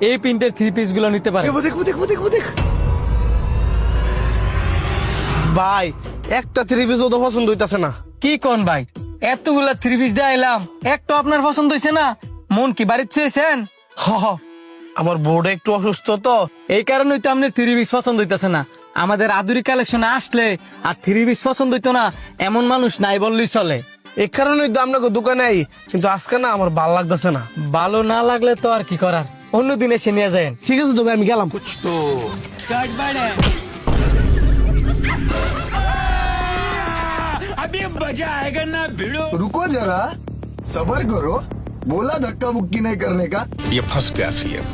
এই প্রিন্টের three piece গুলো নিতে পারেন। দেখ ভাই, একটা থ্রি পিসও তো পছন্দ হইতাছে না। কি কোন ভাই, এতগুলা থ্রি পিস দিয়ে আইলাম, একটা আপনার পছন্দ হয়েছে না? মন কি বাড়িতে ছুঁয়েছেন? হ হ, আমার বউটা একটু অসুস্থ তো। এই কারণেই তো আপনার থ্রি পিস পছন্দ হইতেছে না। আমাদের আধুনিক কালেকশনে আসলে আর থ্রি পিস পছন্দ হইতো না এমন মানুষ নাই বললেই চলে। এই কারণেই তো আপনাকে দোকানে আই, কিন্তু আজকে না আমার ভাল লাগতেছে না। ভালো না লাগলে তো আর কি করার, অন্যদিন এসে নিয়ে যায়। ঠিক আছে তো ভাই, আমি গেলাম। रुको जरा, सबर करो। बोला धक्का मुक्की नहीं करने का। ये फंस गया सीएम।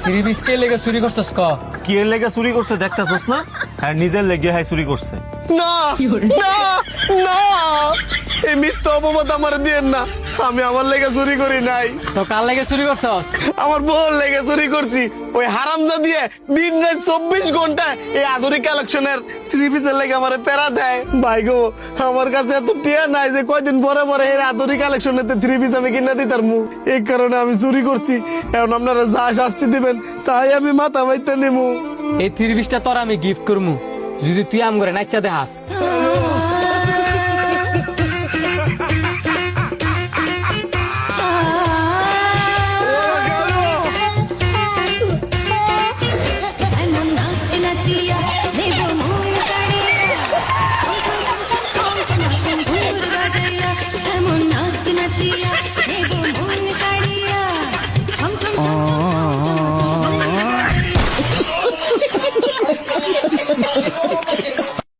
থ্রি পিস কে লেগে চুরি করছস ক? কি এর লেগে চুরি করছে দেখতাছস না? হ্যাঁ, নিজের লেগে হ্যাঁ চুরি করছে। না না না, এই মিথ্যা অপবাদ আমার দিয়েন না। আমি আমার লেগে চুরি করি নাই, তো কার লেগে চুরি করছস? আমার বউর লেগে চুরি করছি। ওই হারামজা দিয়ে দিন রাত 24 ঘন্টা এই আধুনিক কালেকশনের থ্রি পিসের লেগে আমার প্যারা দেয়। ভাই গো, আমার কাছে এত টিয়া নাই যে কয়দিন পরে পরে এই আধুনিক কালেকশনের থ্রি পিস আমি কিনে দিতার মু। এই কারণে আমি চুরি করছি। এখন আপনারা যা শাস্তি দিবেন তাই আমি মাথা বাইতে নিমু। এই থ্রি পিসটা তোর আমি গিফট করমু যদি তুই আম করে নাইচা দেহাস।